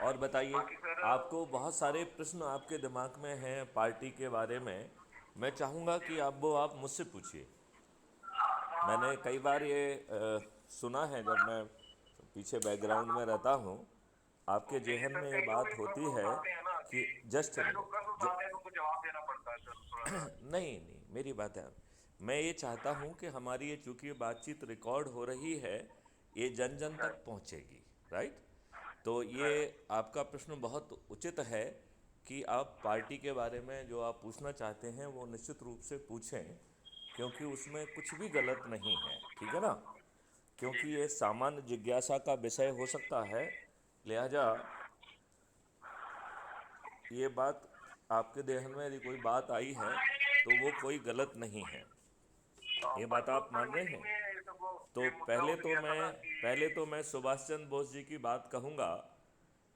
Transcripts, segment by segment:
और बताइए, बाकी सर आपको बहुत सारे प्रश्न आपके दिमाग में हैं पार्टी के बारे में। मैं चाहूँगा कि आप मुझसे पूछिए। मैंने कई बार ये सुना है, जब मैं पीछे बैकग्राउंड में रहता हूँ, आपके जेहन सर में ये कई लोग बात इस वक्त होती उठाते है हैं ना कि कि जस्ट कई लोग कस मिनट। उठाते हैं तो उनको जवाब देना पड़ता है सर थोड़ा सा। नहीं नहीं, मेरी बात है। मैं ये चाहता हूँ कि हमारी ये चूंकि बातचीत रिकॉर्ड हो रही है, ये जन जन तक राइट। पहुँचेगी। राइट। तो ये राइट। आपका प्रश्न बहुत उचित है कि आप पार्टी के बारे में जो आप पूछना चाहते हैं वो निश्चित रूप से पूछें, क्योंकि उसमें कुछ भी गलत नहीं है। ठीक है ना? जी क्योंकि जी। ये सामान्य जिज्ञासा का विषय हो सकता है। लिहाजा ये बात आपके देहन में यदि कोई बात आई है तो वो कोई गलत नहीं है। ये बात तो आप सर मान रहे मीटिंग हैं? में ये सब वो तो ये मुद्दा उठ गया था ना कि पहले तो मैं सुभाष चंद्र बोस जी की बात कहूँगा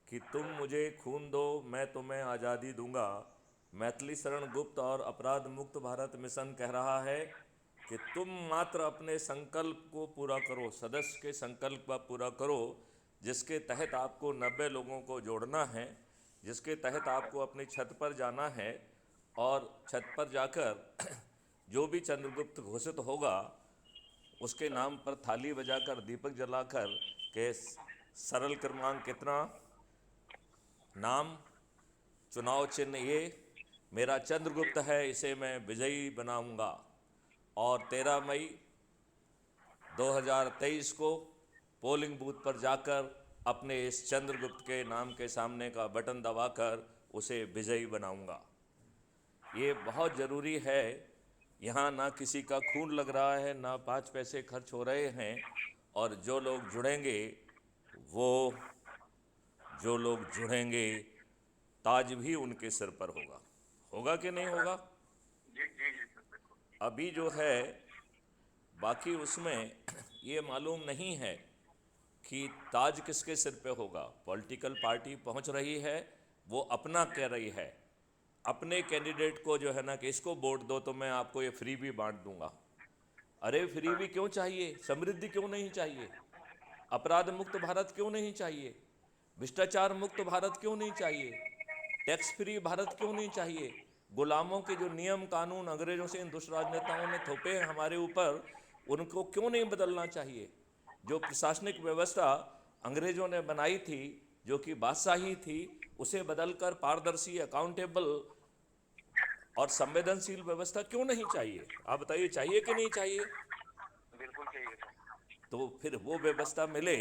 कि तुम मुझे खून दो, मैं तुम्हें आज़ादी दूंगा। मैथिली शरण गुप्त और अपराध मुक्त भारत मिशन कह रहा है कि तुम मात्र अपने संकल्प को पूरा करो, सदस्य के संकल्प को पूरा करो, जिसके तहत आपको 90 लोगों को जोड़ना है, जिसके तहत आपको अपनी छत पर जाना है, और छत पर जाकर जो भी चंद्रगुप्त घोषित होगा उसके नाम पर थाली बजाकर दीपक जलाकर के सरल क्रमांक कितना, नाम, चुनाव चिन्ह ये, मेरा चंद्रगुप्त है, इसे मैं विजयी बनाऊंगा। और 13 मई 2023 को पोलिंग बूथ पर जाकर अपने इस चंद्रगुप्त के नाम के सामने का बटन दबाकर उसे विजयी बनाऊंगा। ये बहुत ज़रूरी है। यहाँ ना किसी का खून लग रहा है, ना 5 पैसे खर्च हो रहे हैं। और वो जो लोग जुड़ेंगे, ताज भी उनके सिर पर होगा। होगा कि नहीं होगा? जी जी जी सर बिल्कुल। अभी जो है, बाकी उसमें ये मालूम नहीं है कि ताज किसके सिर पे होगा। पॉलिटिकल पार्टी पहुंच रही है, वो अपना कह रही है, अपने कैंडिडेट को जो है ना कि इसको वोट दो तो मैं आपको ये फ्री भी बांट दूंगा। अरे फ्री भी क्यों चाहिए? समृद्धि क्यों नहीं चाहिए? अपराध मुक्त भारत क्यों नहीं चाहिए? भ्रष्टाचार मुक्त भारत क्यों नहीं चाहिए? टैक्स फ्री भारत क्यों नहीं चाहिए? गुलामों के जो नियम कानून अंग्रेजों से इन दुष्ट राजनेताओं ने थोपे हैं हमारे ऊपर, उनको क्यों नहीं बदलना चाहिए? जो प्रशासनिक व्यवस्था अंग्रेजों ने बनाई थी, जो कि बादशाही थी, उसे बदलकर पारदर्शी, अकाउंटेबल और संवेदनशील व्यवस्था क्यों नहीं चाहिए? आप बताइए, चाहिए कि नहीं चाहिए? बिल्कुल चाहिए सर। तो फिर वो व्यवस्था मिले,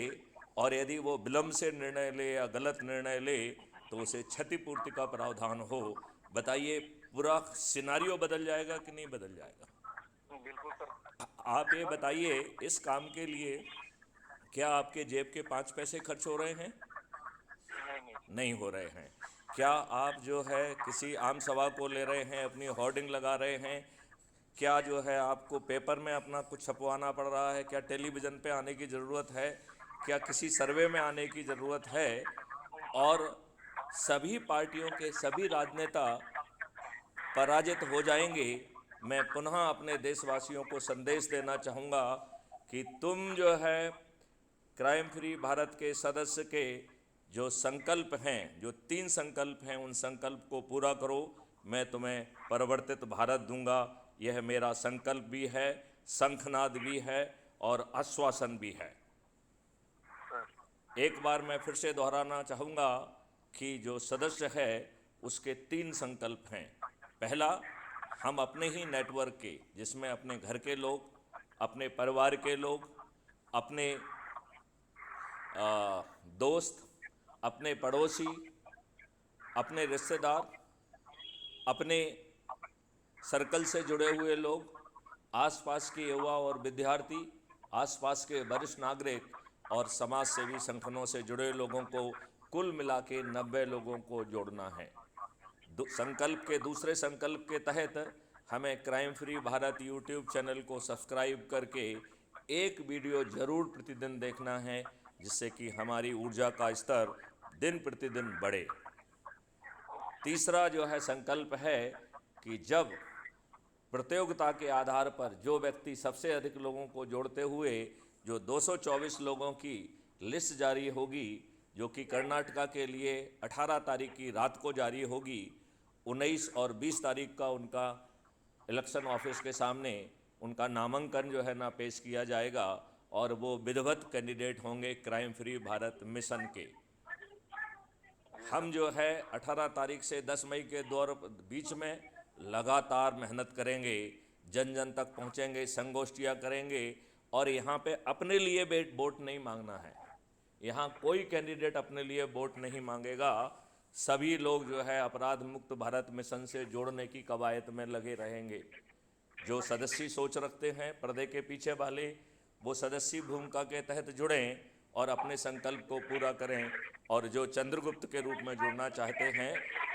और यदि वो विलंब से निर्णय ले या गलत निर्णय ले तो उसे क्षतिपूर्ति का प्रावधान हो। बताइए, पूरा सिनारियो बदल जाएगा कि नहीं बदल जाएगा? बिल्कुल सर। आप ये बताइए, इस काम के लिए क्या आपके जेब के 5 पैसे खर्च हो रहे हैं? नहीं नहीं। नहीं हो रहे हैं। क्या आप जो है किसी आम सभा को ले रहे हैं, अपनी होर्डिंग लगा रहे हैं? क्या जो है आपको पेपर में अपना कुछ छपवाना पड़ रहा है? क्या टेलीविज़न पे आने की ज़रूरत है? क्या किसी सर्वे में आने की ज़रूरत है? और सभी पार्टियों के सभी राजनेता पराजित हो जाएंगे। मैं पुनः अपने देशवासियों को संदेश देना चाहूँगा कि तुम जो है क्राइम फ्री भारत के सदस्य के जो संकल्प हैं, जो 3 संकल्प हैं, उन संकल्प को पूरा करो। मैं तुम्हें परिवर्तित भारत दूंगा। यह मेरा संकल्प भी है, शंखनाद भी है और आश्वासन भी है। सर एक बार मैं फिर से दोहराना चाहूँगा कि जो सदस्य है उसके 3 संकल्प हैं। पहला, हम अपने ही नेटवर्क के, जिसमें अपने घर के लोग, अपने परिवार के लोग, अपने दोस्त, अपने पड़ोसी, अपने रिश्तेदार, अपने सर्कल से जुड़े हुए लोग, आसपास के युवा और विद्यार्थी, आसपास के वरिष्ठ नागरिक और समाज सेवी संगठनों से जुड़े लोगों को, कुल मिला के 90 लोगों को जोड़ना है। संकल्प के दूसरे संकल्प के तहत हमें crime free Bharat YouTube channel को सब्सक्राइब करके एक वीडियो जरूर प्रतिदिन देखना है, जिससे कि हमारी ऊर्जा का स्तर दिन प्रतिदिन बढ़े। तीसरा जो है संकल्प है कि जब प्रतियोगिता के आधार पर जो व्यक्ति सबसे अधिक लोगों को जोड़ते हुए जो 224 लोगों की लिस्ट जारी होगी, जो कि कर्नाटका के लिए 18 तारीख की रात को जारी होगी। 19 और 20 तारीख का उनका इलेक्शन ऑफिस के सामने उनका नामांकन जो है ना पेश किया जाएगा और वो विधिवत कैंडिडेट होंगे क्राइम फ्री भारत मिशन के। हम जो है 18 तारीख से 10 मई के दौर बीच में लगातार मेहनत करेंगे, जन जन तक पहुंचेंगे, संगोष्ठियां करेंगे और यहाँ पे अपने लिए वोट नहीं मांगना है। यहाँ कोई कैंडिडेट अपने लिए वोट नहीं मांगेगा। सभी लोग जो है अपराध मुक्त भारत मिशन से जोड़ने की कवायद में लगे रहेंगे। जो सदस्यी सोच रखते हैं पर्दे के पीछे वाले, वो सदस्यी भूमिका के तहत जुड़ें और अपने संकल्प को पूरा करें, और जो चंद्रगुप्त के रूप में जुड़ना चाहते हैं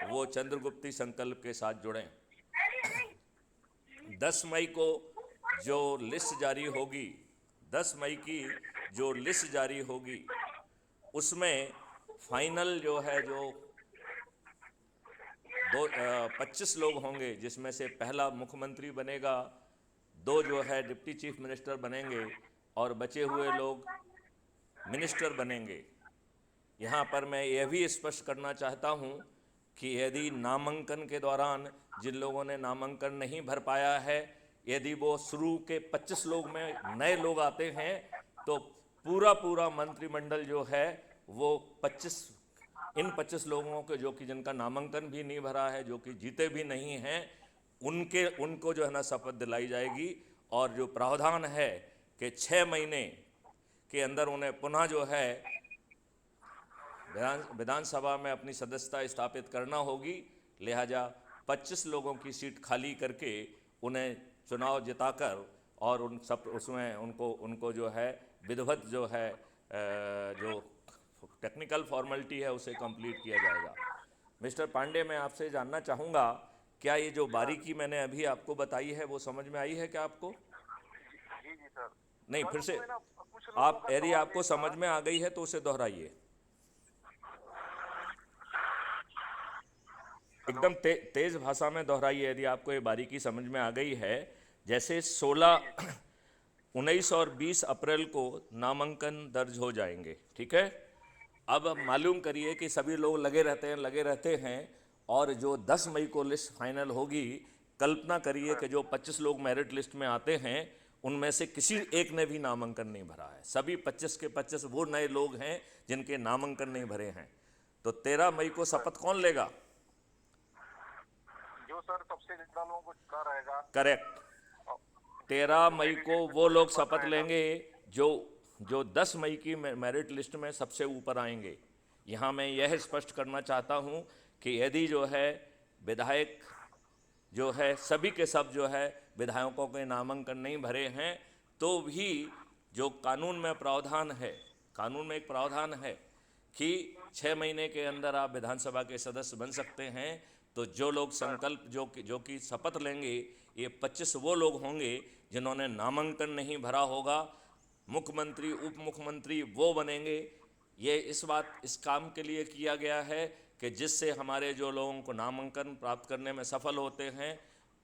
वो चंद्रगुप्ती संकल्प के साथ जुड़ें। 10 मई को जो लिस्ट जारी होगी, 10 मई की जो लिस्ट जारी होगी उसमें फाइनल जो है जो 25 लोग होंगे, जिसमें से पहला मुख्यमंत्री बनेगा, 2 जो है डिप्टी चीफ मिनिस्टर बनेंगे और बचे हुए लोग मिनिस्टर बनेंगे। यहाँ पर मैं यह भी स्पष्ट करना चाहता हूँ कि यदि नामांकन के दौरान जिन लोगों ने नामांकन नहीं भर पाया है, यदि वो शुरू के 25 लोग में नए लोग आते हैं तो पूरा मंत्रिमंडल जो है वो 25 लोगों के जो कि जिनका नामांकन भी नहीं भरा है, जो कि जीते भी नहीं हैं, उनको जो है ना शपथ दिलाई जाएगी। और जो प्रावधान है कि 6 महीने के अंदर उन्हें पुनः जो है विधानसभा में अपनी सदस्यता स्थापित करना होगी। लिहाजा 25 लोगों की सीट खाली करके उन्हें चुनाव जिताकर और उसमें उनको जो है विधिवत जो है जो टेक्निकल फॉर्मेलिटी है उसे कंप्लीट किया जाएगा। मिस्टर पांडे, मैं आपसे जानना चाहूँगा, क्या ये जो बारीकी मैंने अभी आपको बताई है वो समझ में आई है क्या आपको? जी सर। नहीं, फिर से कुछ लोगों आप, का यदि सवाल आपको ये समझ था। में आ गई है तो उसे दोहराइए। एकदम तेज भाषा में दोहराइए यदि आपको ये बारीकी समझ में आ गई है। जैसे 19 और 20 अप्रैल को नामांकन दर्ज हो जाएंगे, ठीक है। अब मालूम करिए कि सभी लोग लगे रहते हैं और जो 10 मई को लिस्ट फाइनल होगी, कल्पना करिए कि जो 25 लोग मेरिट लिस्ट में आते हैं उनमें से किसी एक ने भी नामांकन नहीं भरा है। सभी 25 के 25 वो नए लोग हैं जिनके नामांकन नहीं भरे हैं। तो 13 मई को शपथ कौन लेगा? जो सर सबसे ज्यादा लोगों को चुका रहेगा। करेक्ट। 13 मई को वो लोग शपथ रहेगा। लेंगे जो 10 मई की मेरिट लिस्ट में सबसे ऊपर आएंगे। यहाँ मैं यह स्पष्ट करना चाहता हूँ कि यदि जो है विधायक जो है सभी के सब जो है विधायकों के नामांकन नहीं भरे हैं, तो भी जो कानून में एक प्रावधान है कि 6 महीने के अंदर आप विधानसभा के सदस्य बन सकते हैं। तो जो लोग संकल्प जो कि शपथ लेंगे, ये 25 वो लोग होंगे जिन्होंने नामांकन नहीं भरा होगा। मुख्यमंत्री, उप मुख्यमंत्री वो बनेंगे। ये इस काम के लिए किया गया है कि जिससे हमारे जो लोगों को नामांकन प्राप्त करने में सफल होते हैं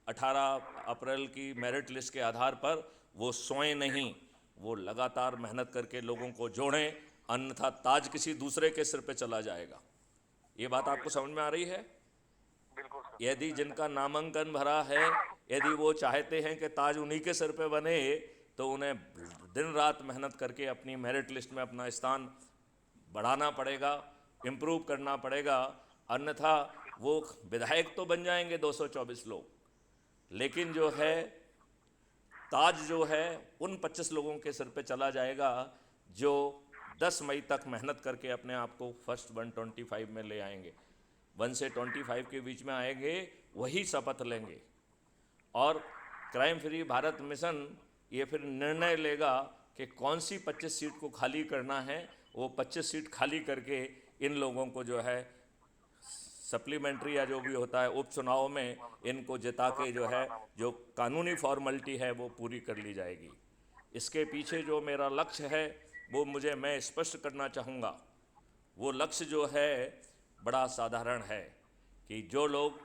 18 अप्रैल की मेरिट लिस्ट के आधार पर, वो सोएं नहीं, वो लगातार मेहनत करके लोगों को जोड़ें, अन्यथा ताज किसी दूसरे के सिर पे चला जाएगा। ये बात आपको समझ में आ रही है? बिल्कुल सर। यदि जिनका नामांकन भरा है, यदि वो चाहते हैं कि ताज उन्हीं के सिर पे बने, तो उन्हें दिन रात मेहनत करके अपनी मेरिट लिस्ट में अपना स्थान बढ़ाना पड़ेगा, इम्प्रूव करना पड़ेगा। अन्यथा वो विधायक तो बन जाएंगे 224 लोग, लेकिन जो है ताज जो है उन 25 लोगों के सिर पे चला जाएगा जो 10 मई तक मेहनत करके अपने आप को फर्स्ट 125 में ले आएंगे। 1 से 25 के बीच में आएंगे, वही शपथ लेंगे। और क्राइम फ्री भारत मिशन ये फिर निर्णय लेगा कि कौन सी 25 सीट को खाली करना है। वो 25 सीट खाली करके इन लोगों को जो है सप्लीमेंट्री या जो भी होता है उपचुनाव में इनको जिता के जो है जो कानूनी फॉर्मेलिटी है वो पूरी कर ली जाएगी। इसके पीछे जो मेरा लक्ष्य है वो मैं स्पष्ट करना चाहूँगा। वो लक्ष्य जो है बड़ा साधारण है कि जो लोग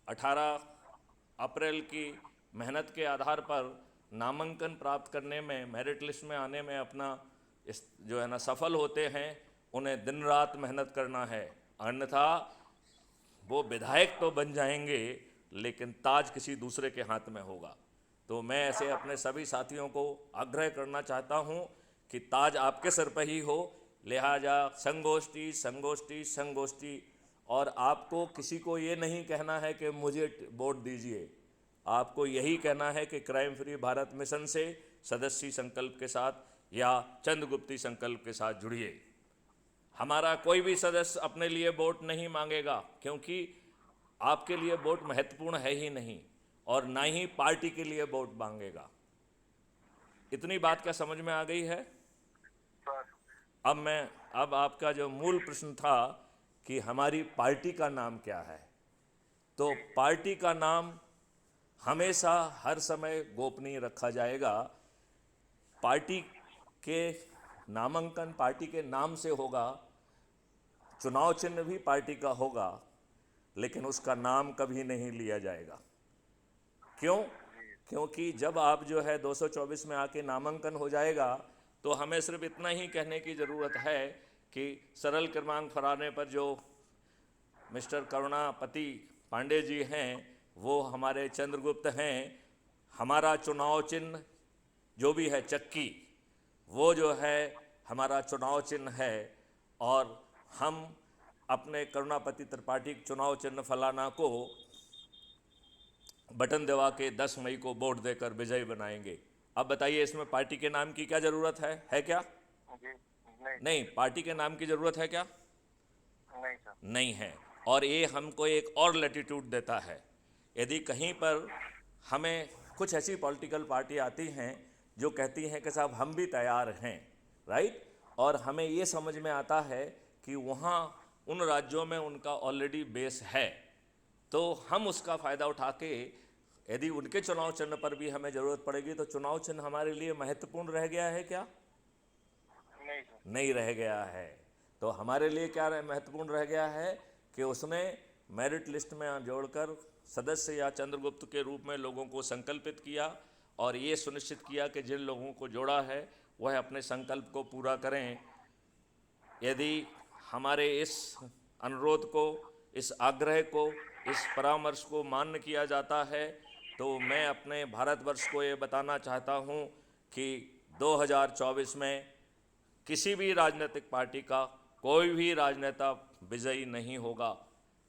18 अप्रैल की मेहनत के आधार पर नामांकन प्राप्त करने में, मेरिट लिस्ट में आने में अपना जो है ना सफल होते हैं, उन्हें दिन रात मेहनत करना है, अन्यथा वो विधायक तो बन जाएंगे लेकिन ताज किसी दूसरे के हाथ में होगा। तो मैं ऐसे अपने सभी साथियों को आग्रह करना चाहता हूं कि ताज आपके सर पर ही हो, लिहाजा संगोष्ठी संगोष्ठी संगोष्ठी। और आपको किसी को ये नहीं कहना है कि मुझे वोट दीजिए, आपको यही कहना है कि क्राइम फ्री भारत मिशन से सदस्य संकल्प के साथ या चंद्रगुप्ती संकल्प के साथ जुड़िए। हमारा कोई भी सदस्य अपने लिए वोट नहीं मांगेगा, क्योंकि आपके लिए वोट महत्वपूर्ण है ही नहीं, और ना ही पार्टी के लिए वोट मांगेगा। इतनी बात क्या समझ में आ गई है? सर अब आपका जो मूल प्रश्न था कि हमारी पार्टी का नाम क्या है, तो पार्टी का नाम हमेशा हर समय गोपनीय रखा जाएगा। पार्टी के नामांकन पार्टी के नाम से होगा, चुनाव चिन्ह भी पार्टी का होगा, लेकिन उसका नाम कभी नहीं लिया जाएगा। क्यों? क्योंकि जब आप जो है 224 में आके नामांकन हो जाएगा तो हमें सिर्फ इतना ही कहने की ज़रूरत है कि सरल क्रमांक फराने पर जो मिस्टर करुणापति पांडे जी हैं वो हमारे चंद्रगुप्त हैं। हमारा चुनाव चिन्ह जो भी है चक्की, वो जो है हमारा चुनाव चिन्ह है, और हम अपने करुणापति त्रिपाठी चुनाव चिन्ह फलाना को बटन दबा के 10 मई को वोट देकर विजयी बनाएंगे। अब बताइए, इसमें पार्टी के नाम की क्या ज़रूरत है क्या? जी नहीं नहीं, पार्टी के नाम की ज़रूरत है क्या? नहीं सर। नहीं है। और ये हमको एक और लैटिट्यूड देता है। यदि कहीं पर हमें कुछ ऐसी पॉलिटिकल पार्टी आती हैं जो कहती हैं कि साहब हम भी तैयार हैं, राइट, और हमें ये समझ में आता है कि वहाँ उन राज्यों में उनका ऑलरेडी बेस है, तो हम उसका फ़ायदा उठा के यदि उनके चुनाव चिन्ह पर भी हमें ज़रूरत पड़ेगी तो चुनाव चिन्ह हमारे लिए महत्वपूर्ण रह गया है क्या? नहीं सर। नहीं रह गया है। तो हमारे लिए क्या महत्वपूर्ण रह गया है कि उसने मेरिट लिस्ट में जोड़कर सदस्य या चंद्रगुप्त के रूप में लोगों को संकल्पित किया, और ये सुनिश्चित किया कि जिन लोगों को जोड़ा है वह अपने संकल्प को पूरा करें। यदि हमारे इस अनुरोध को, इस आग्रह को, इस परामर्श को मान्य किया जाता है तो मैं अपने भारतवर्ष को ये बताना चाहता हूँ कि 2024 में किसी भी राजनीतिक पार्टी का कोई भी राजनेता विजयी नहीं होगा।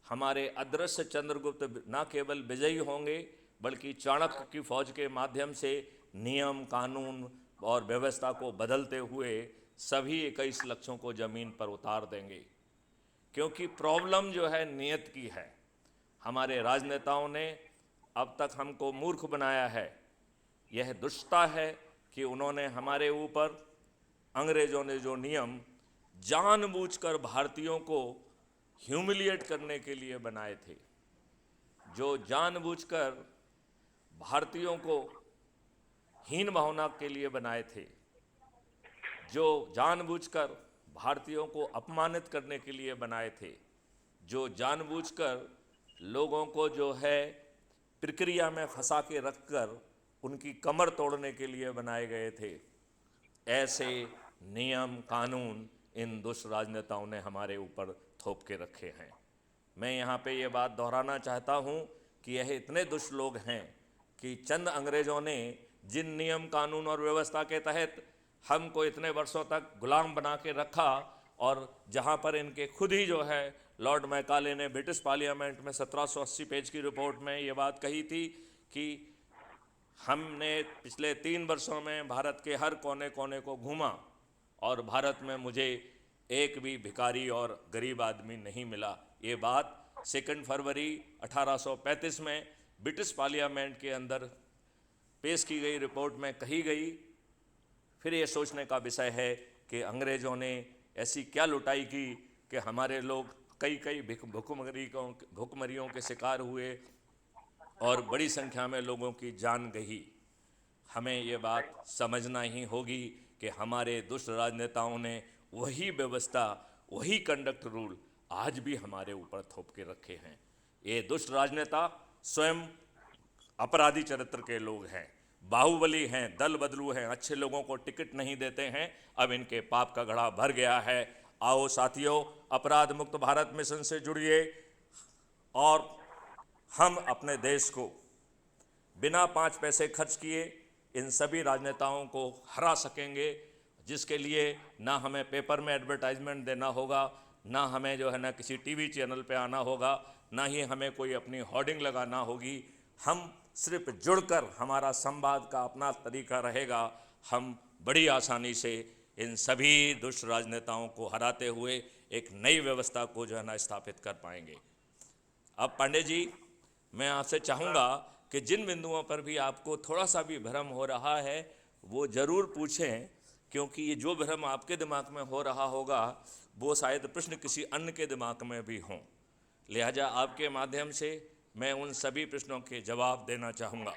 हमारे अदृश्य चंद्रगुप्त न केवल विजयी होंगे बल्कि चाणक्य की फौज के माध्यम से नियम, कानून और व्यवस्था को बदलते हुए सभी 21 लक्षों को ज़मीन पर उतार देंगे। क्योंकि प्रॉब्लम जो है नियत की है। हमारे राजनेताओं ने अब तक हमको मूर्ख बनाया है। यह दुष्टता है कि उन्होंने हमारे ऊपर, अंग्रेज़ों ने जो नियम जानबूझकर भारतीयों को ह्यूमिलिएट करने के लिए बनाए थे, जो जानबूझकर भारतीयों को हीन भावना के लिए बनाए थे, जो जानबूझकर भारतीयों को अपमानित करने के लिए बनाए थे, जो जानबूझकर लोगों को जो है प्रक्रिया में फंसा के रखकर उनकी कमर तोड़ने के लिए बनाए गए थे, ऐसे नियम, कानून इन दुष्ट राजनेताओं ने हमारे ऊपर थोप के रखे हैं। मैं यहाँ पे ये बात दोहराना चाहता हूँ कि यह इतने दुष्ट लोग हैं कि चंद अंग्रेज़ों ने जिन नियम, कानून और व्यवस्था के तहत हमको इतने वर्षों तक गुलाम बना के रखा, और जहाँ पर इनके खुद ही जो है लॉर्ड मैकाले ने ब्रिटिश पार्लियामेंट में 1780 पेज की रिपोर्ट में ये बात कही थी कि हमने पिछले 3 वर्षों में भारत के हर कोने कोने को घूमा और भारत में मुझे एक भी भिखारी और गरीब आदमी नहीं मिला। ये बात 2 फरवरी 1835 में ब्रिटिश पार्लियामेंट के अंदर पेश की गई रिपोर्ट में कही गई। फिर ये सोचने का विषय है कि अंग्रेज़ों ने ऐसी क्या लुटाई की कि हमारे लोग कई भुखमरियों के शिकार हुए और बड़ी संख्या में लोगों की जान गई। हमें ये बात समझना ही होगी कि हमारे दुष्ट राजनेताओं ने वही व्यवस्था, वही कंडक्ट रूल आज भी हमारे ऊपर थोप के रखे हैं। ये दुष्ट राजनेता स्वयं अपराधी चरित्र के लोग हैं, बाहुबली हैं, दल बदलू हैं, अच्छे लोगों को टिकट नहीं देते हैं। अब इनके पाप का घड़ा भर गया है। आओ साथियों, अपराध मुक्त भारत मिशन से जुड़िए और हम अपने देश को बिना 5 पैसे खर्च किए इन सभी राजनेताओं को हरा सकेंगे, जिसके लिए ना हमें पेपर में एडवर्टाइजमेंट देना होगा, ना हमें जो है ना किसी टीवी चैनल पे आना होगा, ना ही हमें कोई अपनी होर्डिंग लगाना होगी। हम सिर्फ जुड़कर, हमारा संवाद का अपना तरीका रहेगा, हम बड़ी आसानी से इन सभी दुष्ट राजनेताओं को हराते हुए एक नई व्यवस्था को जो है ना स्थापित कर पाएंगे। अब पांडे जी, मैं आपसे चाहूँगा कि जिन बिंदुओं पर भी आपको थोड़ा सा भी भ्रम हो रहा है वो ज़रूर पूछें, क्योंकि ये जो भ्रम आपके दिमाग में हो रहा होगा वो शायद प्रश्न किसी अन्य के दिमाग में भी हों। लिहाजा आपके माध्यम से मैं उन सभी प्रश्नों के जवाब देना चाहूँगा।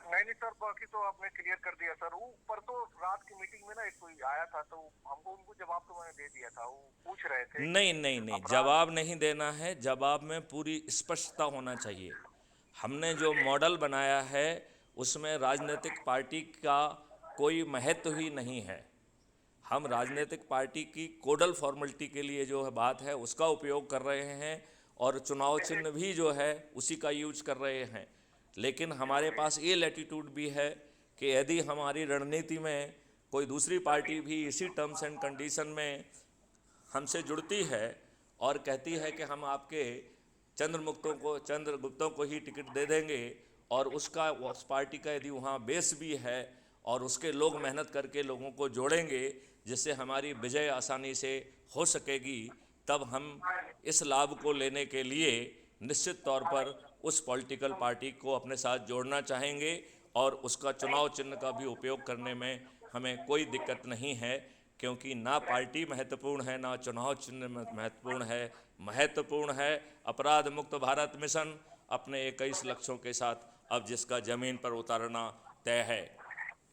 नहीं सर, बाकी तो आपने क्लियर कर दिया सर। वो पर तो रात की मीटिंग में ना एक कोई आया था, तो हमको उनको जवाब तो मैंने दे दिया था। वो पूछ रहे थे नहीं नहीं नहीं, जवाब नहीं देना है, जवाब में पूरी स्पष्टता होना चाहिए। हमने जो मॉडल बनाया है उसमें राजनीतिक पार्टी का कोई महत्व ही नहीं है। हम राजनीतिक पार्टी की कोडल फॉर्मेलिटी के लिए जो है बात है उसका उपयोग कर रहे हैं और चुनाव चिन्ह भी जो है उसी का यूज कर रहे हैं। लेकिन हमारे पास ये लैटिट्यूड भी है कि यदि हमारी रणनीति में कोई दूसरी पार्टी भी इसी टर्म्स एंड कंडीशन में हमसे जुड़ती है और कहती है कि हम आपके चंद्रगुप्तों को ही टिकट दे देंगे, और उस पार्टी का यदि वहाँ बेस भी है और उसके लोग मेहनत करके लोगों को जोड़ेंगे जिससे हमारी विजय आसानी से हो सकेगी, तब हम इस लाभ को लेने के लिए निश्चित तौर पर उस पॉलिटिकल पार्टी को अपने साथ जोड़ना चाहेंगे और उसका चुनाव चिन्ह का भी उपयोग करने में हमें कोई दिक्कत नहीं है, क्योंकि ना पार्टी महत्वपूर्ण है ना चुनाव चिन्ह महत्वपूर्ण है। महत्वपूर्ण है अपराध मुक्त भारत मिशन अपने 21 लक्ष्यों के साथ अब जिसका ज़मीन पर उतारना तय है।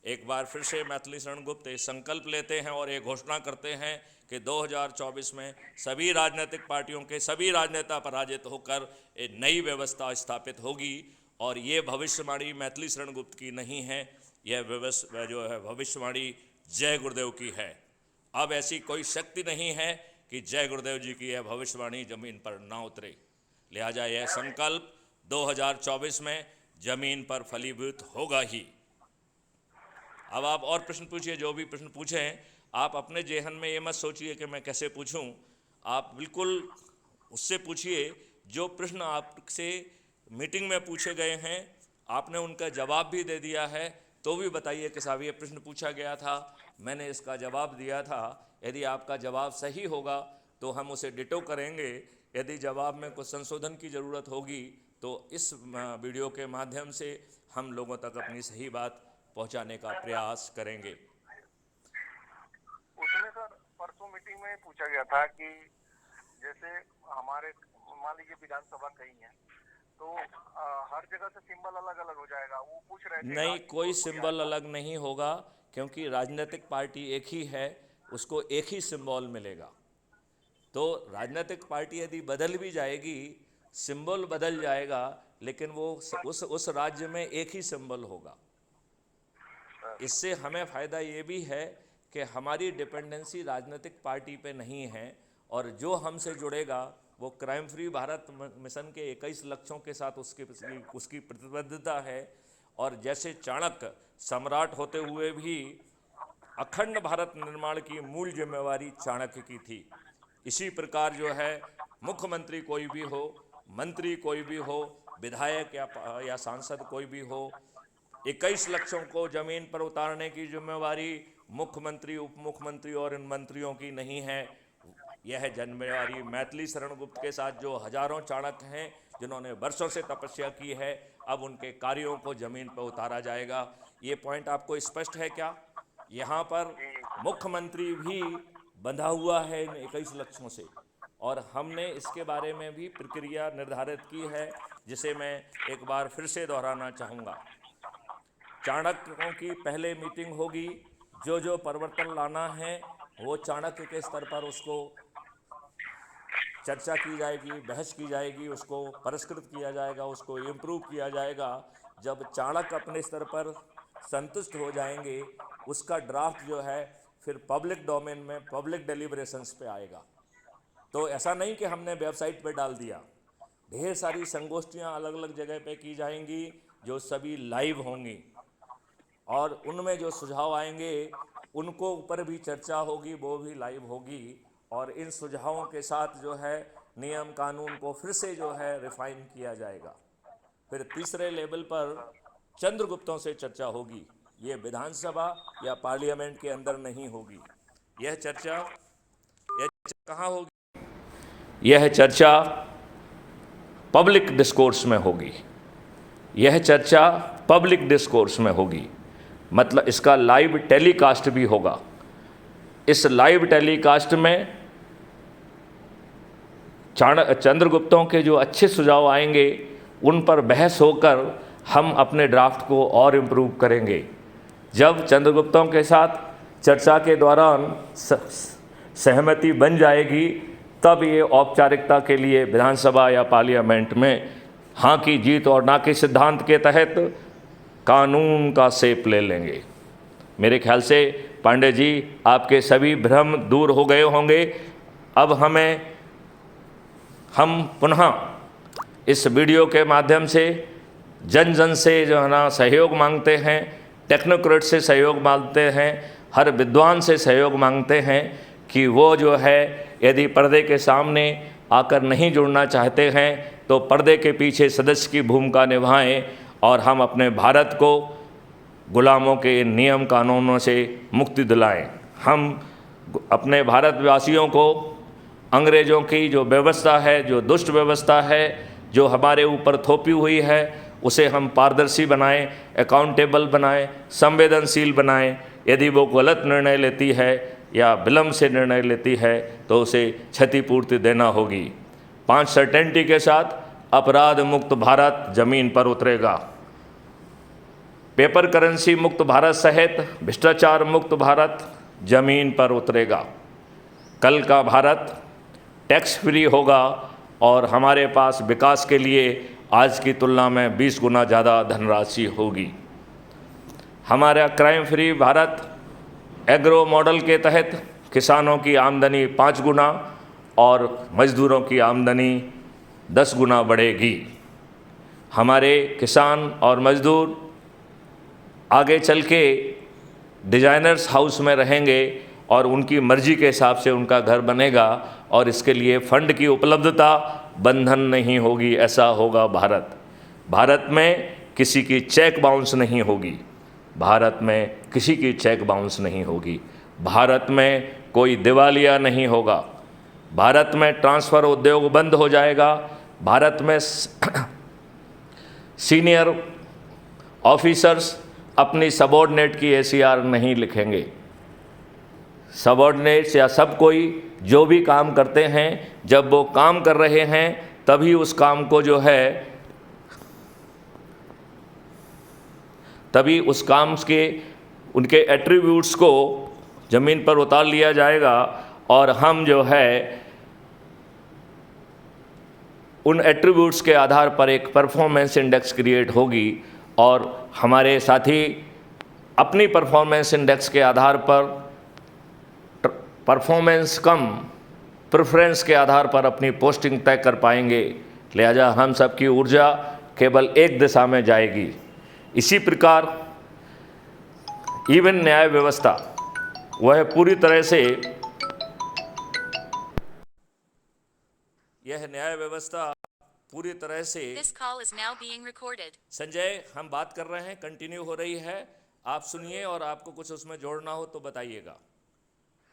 एक बार फिर से मैथिली शरण गुप्त एक संकल्प लेते हैं और ये घोषणा करते हैं कि 2024 में सभी राजनीतिक पार्टियों के सभी राजनेता पराजित होकर एक नई व्यवस्था स्थापित होगी। और ये भविष्यवाणी मैथिली शरण गुप्त की नहीं है, यह जो है भविष्यवाणी जय गुरुदेव की है। अब ऐसी कोई शक्ति नहीं है कि जय गुरुदेव जी की यह भविष्यवाणी जमीन पर ना उतरे। लिहाजा यह संकल्प 2024 में जमीन पर फलीभूत होगा ही। अब आप और प्रश्न पूछिए, जो भी प्रश्न पूछें आप अपने जेहन में ये मत सोचिए कि मैं कैसे पूछूं, आप बिल्कुल उससे पूछिए जो प्रश्न आपसे मीटिंग में पूछे गए हैं, आपने उनका जवाब भी दे दिया है, तो भी बताइए कि साहब ये प्रश्न पूछा गया था, मैंने इसका जवाब दिया था। यदि आपका जवाब सही होगा तो हम उसे डिटो करेंगे, यदि जवाब में कुछ संशोधन की ज़रूरत होगी तो इस वीडियो के माध्यम से हम लोगों तक अपनी सही बात पहुंचाने का प्रयास करेंगे। उसमें सर परसों मीटिंग में पूछा गया था कि जैसे हमारे मान लीजिए विधानसभा कहीं है तो हर जगह से सिंबल अलग अलग हो जाएगा। वो पूछ रहे थे नहीं, कोई सिंबल अलग नहीं होगा, क्योंकि राजनीतिक पार्टी एक ही है, उसको एक ही सिंबल मिलेगा। तो राजनीतिक पार्टी यदि बदल भी जाएगी, सिंबल बदल जाएगा, लेकिन वो उस राज्य में एक ही सिंबल होगा। इससे हमें फ़ायदा ये भी है कि हमारी डिपेंडेंसी राजनीतिक पार्टी पे नहीं है, और जो हमसे जुड़ेगा वो क्राइम फ्री भारत मिशन के 21 लक्ष्यों के साथ उसकी प्रतिबद्धता है। और जैसे चाणक्य सम्राट होते हुए भी अखंड भारत निर्माण की मूल जिम्मेवारी चाणक्य की थी, इसी प्रकार जो है मुख्यमंत्री कोई भी हो, मंत्री कोई भी हो, विधायक या सांसद कोई भी हो, 21 लक्ष्यों को जमीन पर उतारने की जिम्मेवारी मुख्यमंत्री, उप मुख्यमंत्री और इन मंत्रियों की नहीं है। यह जिम्मेवारी मैथिली शरण गुप्त के साथ जो हजारों चाणक्य हैं जिन्होंने वर्षों से तपस्या की है, अब उनके कार्यों को जमीन पर उतारा जाएगा। ये पॉइंट आपको स्पष्ट है क्या? यहाँ पर मुख्यमंत्री भी बंधा हुआ है इन 21 लक्ष्यों से, और हमने इसके बारे में भी प्रक्रिया निर्धारित की है, जिसे मैं एक बार फिर से दोहराना चाहूँगा। चाणक्यों की पहले मीटिंग होगी, जो परिवर्तन लाना है वो चाणक्य के स्तर पर उसको चर्चा की जाएगी, बहस की जाएगी, उसको परिष्कृत किया जाएगा, उसको इम्प्रूव किया जाएगा। जब चाणक्य अपने स्तर पर संतुष्ट हो जाएंगे, उसका ड्राफ्ट जो है फिर पब्लिक डोमेन में पब्लिक डेलिब्रेशंस पे आएगा। तो ऐसा नहीं कि हमने वेबसाइट पे डाल दिया, ढेर सारी संगोष्ठियाँ अलग अलग जगह पे की जाएंगी जो सभी लाइव होंगी, और उनमें जो सुझाव आएंगे उनको ऊपर भी चर्चा होगी, वो भी लाइव होगी, और इन सुझावों के साथ जो है नियम कानून को फिर से जो है रिफाइन किया जाएगा। फिर तीसरे लेवल पर चंद्रगुप्तों से चर्चा होगी। ये विधानसभा या पार्लियामेंट के अंदर नहीं होगी। यह चर्चा कहाँ होगी? यह चर्चा पब्लिक डिस्कोर्स में होगी। यह चर्चा पब्लिक डिस्कोर्स में होगी, मतलब इसका लाइव टेलीकास्ट भी होगा। इस लाइव टेलीकास्ट में चंद्रगुप्तों के जो अच्छे सुझाव आएंगे उन पर बहस होकर हम अपने ड्राफ्ट को और इम्प्रूव करेंगे। जब चंद्रगुप्तों के साथ चर्चा के दौरान सहमति बन जाएगी, तब ये औपचारिकता के लिए विधानसभा या पार्लियामेंट में हाँ की जीत और ना के सिद्धांत के तहत कानून का सेप ले लेंगे। मेरे ख्याल से पांडे जी, आपके सभी भ्रम दूर हो गए होंगे। अब हम पुनः इस वीडियो के माध्यम से जन जन से जो है ना सहयोग मांगते हैं, टेक्नोक्रेट से सहयोग मांगते हैं, हर विद्वान से सहयोग मांगते हैं कि वो जो है यदि पर्दे के सामने आकर नहीं जुड़ना चाहते हैं तो पर्दे के पीछे सदस्य की भूमिका निभाएं और हम अपने भारत को गुलामों के इन नियम कानूनों से मुक्ति दिलाएं। हम अपने भारतवासियों को अंग्रेज़ों की जो व्यवस्था है, जो दुष्ट व्यवस्था है, जो हमारे ऊपर थोपी हुई है, उसे हम पारदर्शी बनाएं, अकाउंटेबल बनाएं, संवेदनशील बनाएं। यदि वो गलत निर्णय लेती है या विलम्ब से निर्णय लेती है तो उसे क्षतिपूर्ति देना होगी। 5 सर्टेनिटी के साथ अपराध मुक्त भारत जमीन पर उतरेगा। पेपर करेंसी मुक्त भारत सहित भ्रष्टाचार मुक्त भारत जमीन पर उतरेगा। कल का भारत टैक्स फ्री होगा और हमारे पास विकास के लिए आज की तुलना में 20 गुना ज़्यादा धनराशि होगी। हमारा crime free Bharat agro model के तहत किसानों की आमदनी 5 गुना और मजदूरों की आमदनी 10 गुना बढ़ेगी। हमारे किसान और मजदूर आगे चल के डिजाइनर्स हाउस में रहेंगे और उनकी मर्जी के हिसाब से उनका घर बनेगा और इसके लिए फंड की उपलब्धता बंधन नहीं होगी। ऐसा होगा भारत। भारत में किसी की चेक बाउंस नहीं होगी। भारत में किसी की चेक बाउंस नहीं होगी। भारत में कोई दिवालिया नहीं होगा। भारत में ट्रांसफ़र उद्योग बंद हो जाएगा। भारत में सीनियर ऑफिसर्स अपनी सबॉर्डिनेट की एसीआर नहीं लिखेंगे। सबॉर्डिनेट्स या सब कोई जो भी काम करते हैं, जब वो काम कर रहे हैं तभी उस काम को जो है, तभी उस काम के उनके एट्रीब्यूट्स को ज़मीन पर उतार लिया जाएगा और हम जो है उन एट्रीब्यूट्स के आधार पर एक परफॉर्मेंस इंडेक्स क्रिएट होगी और हमारे साथी अपनी परफॉर्मेंस इंडेक्स के आधार पर परफॉर्मेंस कम प्रेफरेंस के आधार पर अपनी पोस्टिंग तय कर पाएंगे। लिहाजा हम सबकी ऊर्जा केवल एक दिशा में जाएगी। इसी प्रकार इवन न्याय व्यवस्था वह पूरी तरह से, यह न्याय व्यवस्था पूरी तरह से, संजय हम बात कर रहे हैं, कंटिन्यू हो रही है, आप सुनिए और आपको कुछ उसमें जोड़ना हो तो बताइएगा।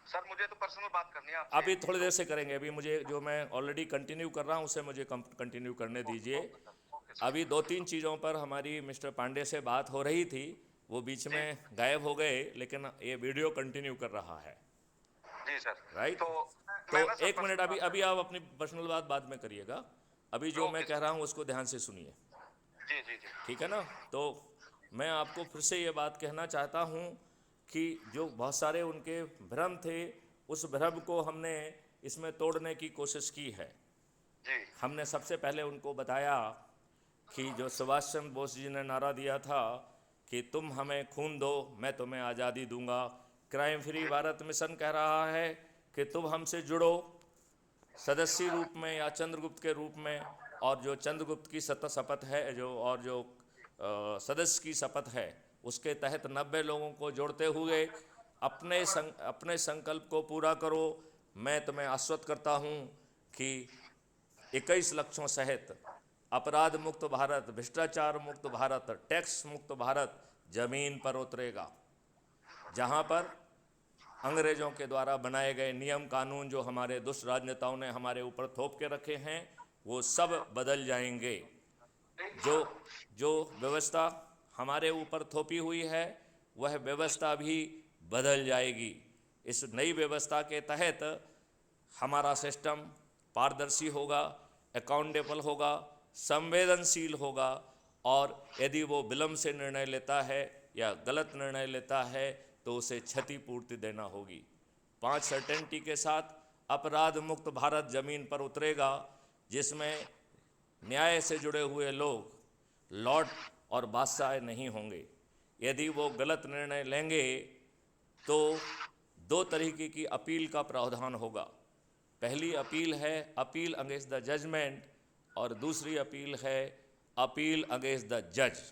सर मुझे तो पर्सनल बात करनी है आपसे। अभी थोड़ी देर से करेंगे। अभी मुझे जो मैं ऑलरेडी कंटिन्यू कर रहा हूँ उसे मुझे कंटिन्यू करने दीजिए। अभी 2-3 चीज़ों पर हमारी मिस्टर पांडे से बात हो रही थी, वो बीच में गायब हो गए, लेकिन ये वीडियो कंटिन्यू कर रहा है। जी सर। राइट। तो 1 मिनट, अभी आप अपनी पर्सनल बात बाद में करिएगा। अभी जो मैं कह रहा हूँ उसको ध्यान से सुनिए। जी जी जी। ठीक है ना। तो मैं आपको फिर से ये बात कहना चाहता हूँ कि जो बहुत सारे उनके भ्रम थे, उस भ्रम को हमने इसमें तोड़ने की कोशिश की है। जी। हमने सबसे पहले उनको बताया कि जो सुभाष चंद्र बोस जी ने नारा दिया था कि तुम हमें खून दो मैं तुम्हें आज़ादी दूंगा, क्राइम फ्री भारत मिशन कह रहा है कि तुम हमसे जुड़ो सदस्य रूप में या चंद्रगुप्त के रूप में, और जो चंद्रगुप्त की शपथ है जो सदस्य की शपथ है उसके तहत 90 लोगों को जोड़ते हुए अपने संकल्प को पूरा करो। मैं तुम्हें आश्वस्त करता हूँ कि 21 लक्ष्यों सहित अपराध मुक्त भारत, भ्रष्टाचार मुक्त भारत, टैक्स मुक्त भारत जमीन पर उतरेगा, जहाँ पर अंग्रेज़ों के द्वारा बनाए गए नियम कानून जो हमारे दुष्ट राजनेताओं ने हमारे ऊपर थोप के रखे हैं वो सब बदल जाएंगे। जो व्यवस्था हमारे ऊपर थोपी हुई है वह व्यवस्था भी बदल जाएगी। इस नई व्यवस्था के तहत हमारा सिस्टम पारदर्शी होगा, अकाउंटेबल होगा, संवेदनशील होगा, और यदि वो विलंब से निर्णय लेता है या गलत निर्णय लेता है तो उसे क्षतिपूर्ति देना होगी। 5 सर्टेनिटी के साथ अपराध मुक्त भारत जमीन पर उतरेगा, जिसमें न्याय से जुड़े हुए लोग लॉर्ड और बादशाह नहीं होंगे। यदि वो गलत निर्णय लेंगे तो 2 तरीके की अपील का प्रावधान होगा। पहली अपील है अपील अगेंस्ट द जजमेंट, और दूसरी अपील है अपील अगेंस्ट द जज।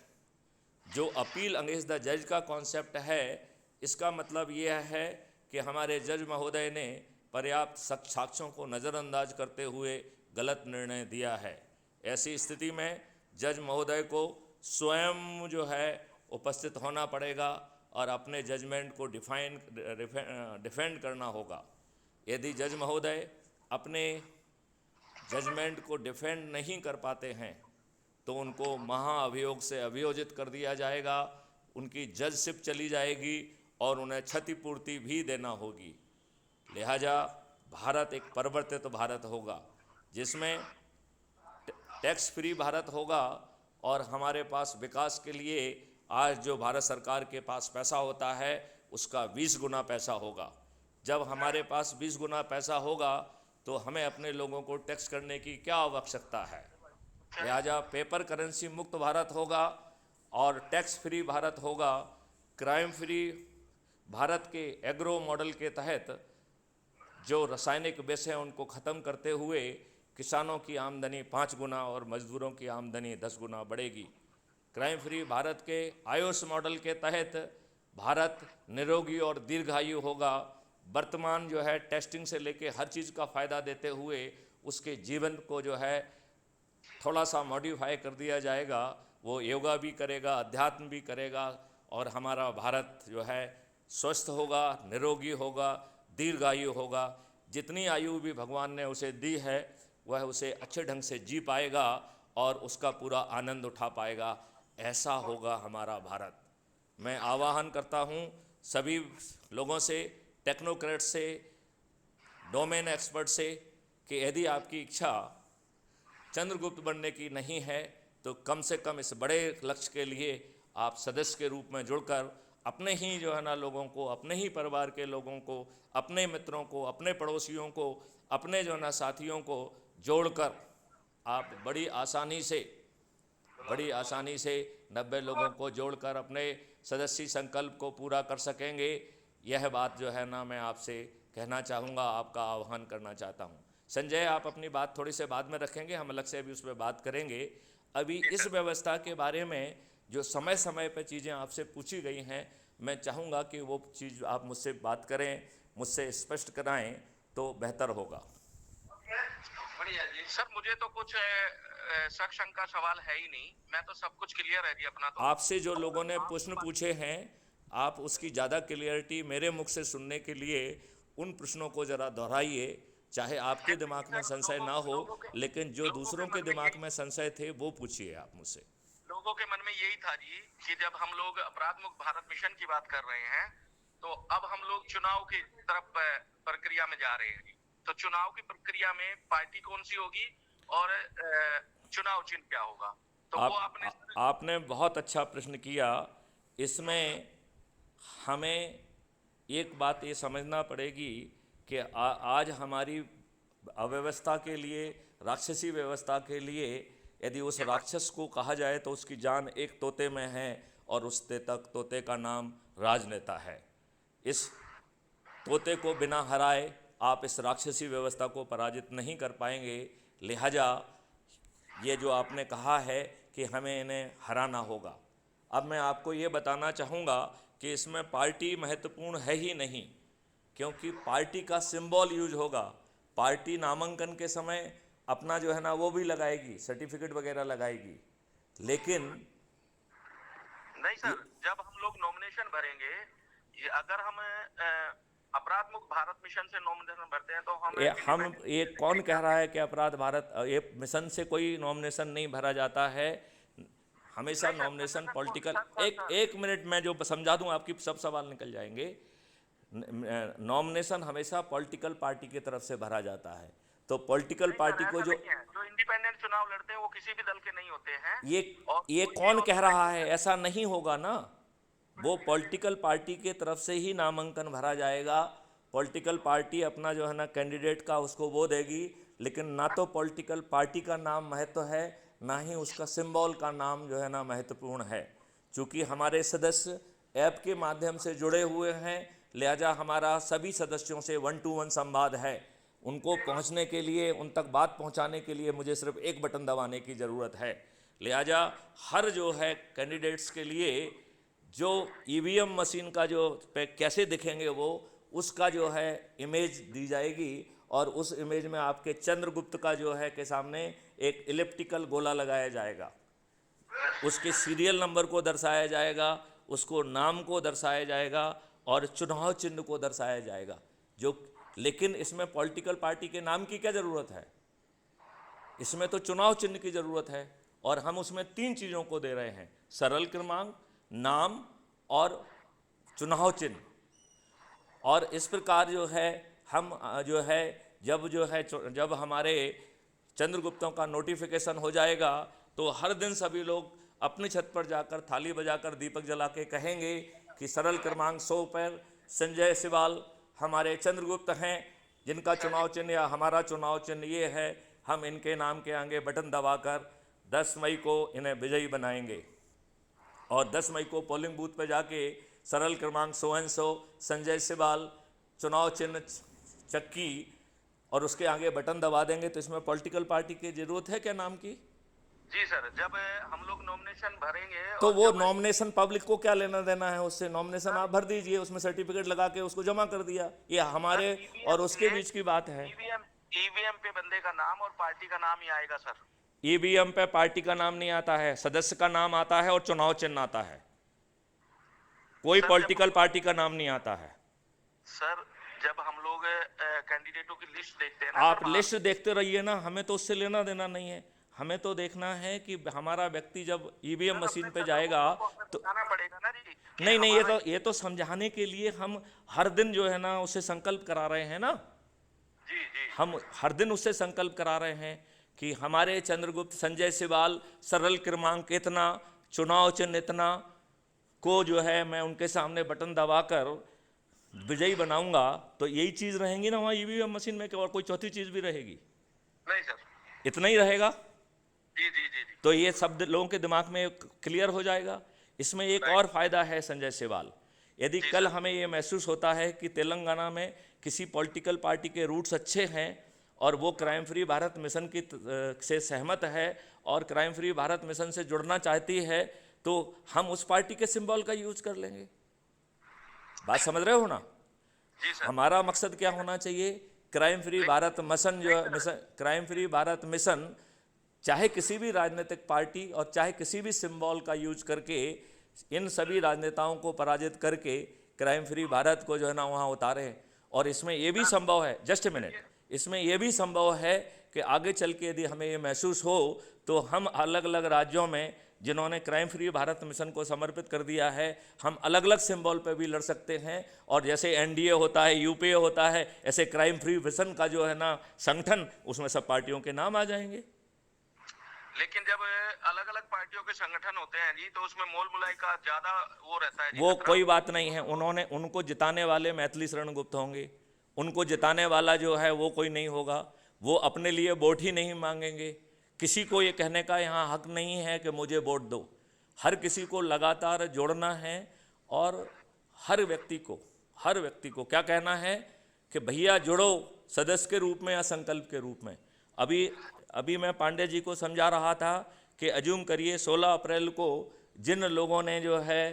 जो अपील अगेंस्ट द जज का कॉन्सेप्ट है, इसका मतलब यह है कि हमारे जज महोदय ने पर्याप्त साक्ष्यों को नज़रअंदाज करते हुए गलत निर्णय दिया है। ऐसी स्थिति में जज महोदय को स्वयं जो है उपस्थित होना पड़ेगा और अपने जजमेंट को डिफेंड करना होगा। यदि जज महोदय अपने जजमेंट को डिफेंड नहीं कर पाते हैं तो उनको महाअभियोग से अभियोजित कर दिया जाएगा, उनकी जजशिप चली जाएगी और उन्हें क्षतिपूर्ति भी देना होगी। लिहाजा भारत एक परिवर्तित भारत होगा, जिसमें टैक्स फ्री भारत होगा, और हमारे पास विकास के लिए आज जो भारत सरकार के पास पैसा होता है उसका 20 गुना पैसा होगा। जब हमारे पास 20 गुना पैसा होगा तो हमें अपने लोगों को टैक्स करने की क्या आवश्यकता है। लिहाजा पेपर करेंसी मुक्त भारत होगा और टैक्स फ्री भारत होगा। क्राइम फ्री भारत के एग्रो मॉडल के तहत जो रासायनिक विष हैं उनको ख़त्म करते हुए किसानों की आमदनी 5 गुना और मजदूरों की आमदनी 10 गुना बढ़ेगी। क्राइम फ्री भारत के आयुष मॉडल के तहत भारत निरोगी और दीर्घायु होगा। वर्तमान जो है टेस्टिंग से लेके हर चीज़ का फ़ायदा देते हुए उसके जीवन को जो है थोड़ा सा मॉडिफाई कर दिया जाएगा। वो योगा भी करेगा, अध्यात्म भी करेगा, और हमारा भारत जो है स्वस्थ होगा, निरोगी होगा, दीर्घायु होगा। जितनी आयु भी भगवान ने उसे दी है वह उसे अच्छे ढंग से जी पाएगा और उसका पूरा आनंद उठा पाएगा। ऐसा होगा हमारा भारत। मैं आह्वान करता हूँ सभी लोगों से, टेक्नोक्रेट से, डोमेन एक्सपर्ट से, कि यदि आपकी इच्छा चंद्रगुप्त बनने की नहीं है तो कम से कम इस बड़े लक्ष्य के लिए आप सदस्य के रूप में जुड़कर अपने ही जो है ना लोगों को, अपने ही परिवार के लोगों को, अपने मित्रों को, अपने पड़ोसियों को, अपने जो है ना साथियों को जोड़कर आप बड़ी आसानी से 90 लोगों को जोड़कर अपने सदस्य संकल्प को पूरा कर सकेंगे। यह बात जो है ना मैं आपसे कहना चाहूँगा, आपका आह्वान करना चाहता हूँ। संजय, आप अपनी बात थोड़ी से बाद में रखेंगे, हम अलग से भी उस पर बात करेंगे। अभी इस व्यवस्था के बारे में जो समय समय पर चीज़ें आपसे पूछी गई हैं, मैं चाहूँगा कि वो चीज़ आप मुझसे बात करें, मुझसे स्पष्ट कराएं तो बेहतर होगा। बढ़िया जी। सर, मुझे तो कुछ शक शंका सवाल है ही नहीं, मैं तो सब कुछ क्लियर है जी अपना। तो आपसे जो लोगों ने प्रश्न पूछे हैं, आप उसकी ज़्यादा क्लियरिटी मेरे मुख से सुनने के लिए उन प्रश्नों को ज़रा दोहराइए। चाहे आपके दिमाग में संशय ना हो, लेकिन जो दूसरों के दिमाग में संशय थे वो पूछिए आप मुझसे। लोगों के मन में यही था जी कि जब हम लोग अपराध मुक्त भारत मिशन की बात कर रहे हैं तो अब हम लोग चुनाव की तरफ प्रक्रिया में जा रहे हैं जी। तो चुनाव की प्रक्रिया में पार्टी कौन सी होगी और चुनाव चिन्ह क्या होगा, तो वो आपने बहुत अच्छा प्रश्न किया। इसमें हमें एक बात ये समझना पड़ेगी कि आज हमारी अव्यवस्था के लिए, राक्षसी व्यवस्था के लिए, यदि उस राक्षस को कहा जाए तो उसकी जान एक तोते में है और उस तोते का नाम राजनेता है। इस तोते को बिना हराए आप इस राक्षसी व्यवस्था को पराजित नहीं कर पाएंगे। लिहाजा ये जो आपने कहा है कि हमें इन्हें हराना होगा, अब मैं आपको ये बताना चाहूँगा कि इसमें पार्टी महत्वपूर्ण है ही नहीं, क्योंकि पार्टी का सिंबल यूज होगा। पार्टी नामांकन के समय अपना जो है ना वो भी लगाएगी, सर्टिफिकेट वगैरह लगाएगी, लेकिन नहीं सर, जब हम लोग नॉमिनेशन भरेंगे, ये अगर हम अपराध मुक्त भारत मिशन से नॉमिनेशन भरते हैं तो ये कौन कह रहा है कि अपराध भारत ये मिशन से कोई नॉमिनेशन नहीं भरा जाता है। हमेशा नॉमिनेशन पॉलिटिकल, एक मिनट में जो समझा दूं आपकी सब सवाल निकल जाएंगे। नॉमिनेशन हमेशा पॉलिटिकल पार्टी की तरफ से भरा जाता है, तो पॉलिटिकल पार्टी को जो इंडिपेंडेंट चुनाव लड़ते हैं वो किसी भी दल के नहीं होते हैं। ये कौन कह रहा है? ऐसा नहीं होगा ना, वो पॉलिटिकल पार्टी के तरफ से ही नामांकन भरा जाएगा। पॉलिटिकल पार्टी अपना जो है ना कैंडिडेट का उसको वो देगी, लेकिन ना तो पॉलिटिकल पार्टी का नाम महत्व है, ना ही उसका सिंबल का नाम जो है ना महत्वपूर्ण है। चूँकि हमारे सदस्य ऐप के माध्यम से जुड़े हुए हैं, लिहाजा हमारा सभी सदस्यों से 1-to-1 संवाद है। उनको पहुंचने के लिए, उन तक बात पहुंचाने के लिए मुझे सिर्फ एक बटन दबाने की ज़रूरत है। लिहाजा हर जो है कैंडिडेट्स के लिए जो ईवीएम मशीन का जो पे कैसे दिखेंगे वो उसका जो है इमेज दी जाएगी, और उस इमेज में आपके चंद्रगुप्त का जो है के सामने एक इलिप्टिकल गोला लगाया जाएगा, उसके सीरियल नंबर को दर्शाया जाएगा, उसको नाम को दर्शाया जाएगा और चुनाव चिन्ह को दर्शाया जाएगा। जो लेकिन इसमें पॉलिटिकल पार्टी के नाम की क्या ज़रूरत है? इसमें तो चुनाव चिन्ह की ज़रूरत है, और हम उसमें 3 चीज़ों को दे रहे हैं: सरल क्रमांक, नाम और चुनाव चिन्ह। और इस प्रकार जो है हम जो है जब हमारे चंद्रगुप्तों का नोटिफिकेशन हो जाएगा तो हर दिन सभी लोग अपनी छत पर जाकर थाली बजाकर दीपक जला के कहेंगे कि सरल क्रमांक 100 पर संजय सिवाल हमारे चंद्रगुप्त हैं, जिनका चुनाव चिन्ह या हमारा चुनाव चिन्ह ये है। हम इनके नाम के आगे बटन दबाकर 10 मई को इन्हें विजयी बनाएंगे, और 10 मई को पोलिंग बूथ पर जाके सरल क्रमांक 100 संजय सिवाल चुनाव चिन्ह चक्की और उसके आगे बटन दबा देंगे। तो इसमें पॉलिटिकल पार्टी की जरूरत है क्या नाम की? जी सर, जब हम लोग नॉमिनेशन भरेंगे तो वो नॉमिनेशन पब्लिक को क्या लेना देना है उससे? नॉमिनेशन आप भर दीजिए, उसमें सर्टिफिकेट लगा के उसको जमा कर दिया, ये हमारे और उसके बीच की बात है। ईवीएम पे बंदे का नाम और पार्टी का नाम ही आएगा सर। ईवीएम पे पार्टी का नाम नहीं आता है, सदस्य का नाम आता है और चुनाव चिन्ह आता है। कोई पॉलिटिकल पार्टी का नाम नहीं आता है सर। जब हम लोग कैंडिडेटों की लिस्ट देखते हैं ना, आप लिस्ट देखते रहिए ना, हमें तो उससे लेना देना नहीं है। हमें तो देखना है कि हमारा व्यक्ति जब ईवीएम मशीन पे जाएगा तो पड़ेगा ना जी। नहीं, ये तो समझाने के लिए हम हर दिन जो है ना उससे संकल्प करा रहे हैं ना। जी जी, हम हर दिन उससे संकल्प करा रहे हैं कि हमारे चंद्रगुप्त संजय सिवाल सरल क्रमांक इतना, चुनाव चिन्ह इतना को जो है मैं उनके सामने बटन दबाकर विजयी बनाऊंगा। तो यही चीज़ रहेंगी ना वहाँ ईवीएम मशीन में, और कोई चौथी चीज़ भी रहेगी? नहीं सर, इतना ही रहेगा। जी जी जी जी। तो ये शब्द लोगों के दिमाग में क्लियर हो जाएगा। इसमें एक और फायदा है संजय सिवाल, यदि कल हमें ये महसूस होता है कि तेलंगाना में किसी पॉलिटिकल पार्टी के रूट्स अच्छे हैं और वो क्राइम फ्री भारत मिशन की से सहमत है और क्राइम फ्री भारत मिशन से जुड़ना चाहती है, तो हम उस पार्टी के सिंबल का यूज कर लेंगे। बात समझ रहे हो ना? जी सर। हमारा मकसद क्या होना चाहिए? Crime free Bharat mission crime free Bharat mission चाहे किसी भी राजनीतिक पार्टी और चाहे किसी भी सिंबल का यूज करके इन सभी राजनेताओं को पराजित करके क्राइम फ्री भारत को जो है ना वहाँ उतारे। और इसमें यह भी संभव है, जस्ट ए मिनट, इसमें यह भी संभव है कि आगे चल के यदि हमें ये महसूस हो तो हम अलग अलग राज्यों में जिन्होंने क्राइम फ्री भारत मिशन को समर्पित कर दिया है, हम अलग अलग सिंबल पे भी लड़ सकते हैं। और जैसे एनडीए होता है, यूपीए होता है, ऐसे क्राइम फ्री मिशन का जो है ना संगठन, उसमें सब पार्टियों के नाम आ जाएंगे। लेकिन जब अलग अलग पार्टियों के संगठन होते हैं जी, तो उसमें मोल मुलाई का ज्यादा वो रहता है जी। वो कोई बात नहीं है, उनको जिताने वाले मैथिली शरण गुप्त होंगे, उनको जिताने वाला जो है वो कोई नहीं होगा। वो अपने लिए वोट ही नहीं मांगेंगे। किसी को ये कहने का यहाँ हक नहीं है कि मुझे वोट दो। हर किसी को लगातार जोड़ना है और हर व्यक्ति को, हर व्यक्ति को क्या कहना है कि भैया जुड़ो, सदस्य के रूप में या संकल्प के रूप में। अभी मैं पांडे जी को समझा रहा था कि अज्यूम करिए 16 अप्रैल को जिन लोगों ने जो है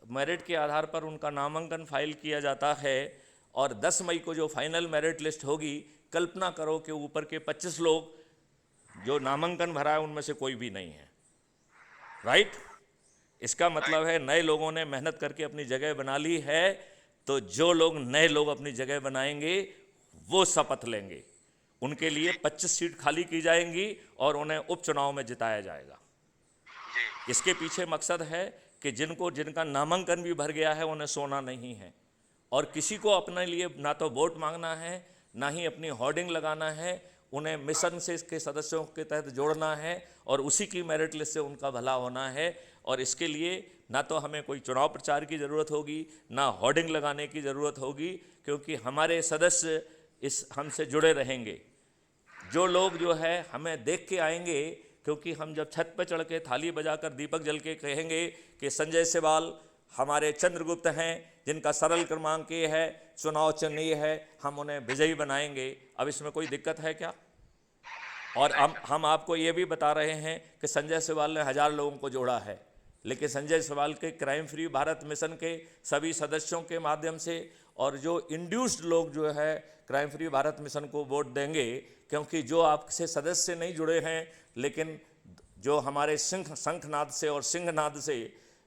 मेरिट के आधार पर उनका नामांकन फाइल किया जाता है, और 10 मई को जो फाइनल मेरिट लिस्ट होगी, कल्पना करो कि ऊपर के 25 लोग जो नामांकन भरा है उनमें से कोई भी नहीं है। राइट? इसका मतलब है नए लोगों ने मेहनत करके अपनी जगह बना ली है। तो जो लोग नए लोग अपनी जगह बनाएंगे वो शपथ लेंगे, उनके लिए 25 सीट खाली की जाएंगी और उन्हें उपचुनाव में जिताया जाएगा। इसके पीछे मकसद है कि जिनका नामांकन भी भर गया है उन्हें सोना नहीं है, और किसी को अपने लिए ना तो वोट मांगना है ना ही अपनी होर्डिंग लगाना है। उन्हें मिशन से इसके सदस्यों के तहत जोड़ना है और उसी की मेरिट लिस्ट से उनका भला होना है। और इसके लिए ना तो हमें कोई चुनाव प्रचार की ज़रूरत होगी, ना होर्डिंग लगाने की ज़रूरत होगी, क्योंकि हमारे सदस्य हमसे जुड़े रहेंगे। जो लोग जो है हमें देख के आएंगे, क्योंकि हम जब छत पर चढ़ के थाली बजाकर दीपक जल के कहेंगे कि संजय सिवाल हमारे चंद्रगुप्त हैं, जिनका सरल क्रमांक ये है, चुनाव चिन्ह ये है, हम उन्हें विजयी बनाएंगे। अब इसमें कोई दिक्कत है क्या? और हम आपको ये भी बता रहे हैं कि संजय सिवाल ने 1000 लोगों को जोड़ा है, लेकिन संजय सिवाल के क्राइम फ्री भारत मिशन के सभी सदस्यों के माध्यम से, और जो इंड्यूस्ड लोग जो है क्राइम फ्री भारत मिशन को वोट देंगे, क्योंकि जो आपसे सदस्य नहीं जुड़े हैं लेकिन जो हमारे शंखनाद से और सिंहनाद से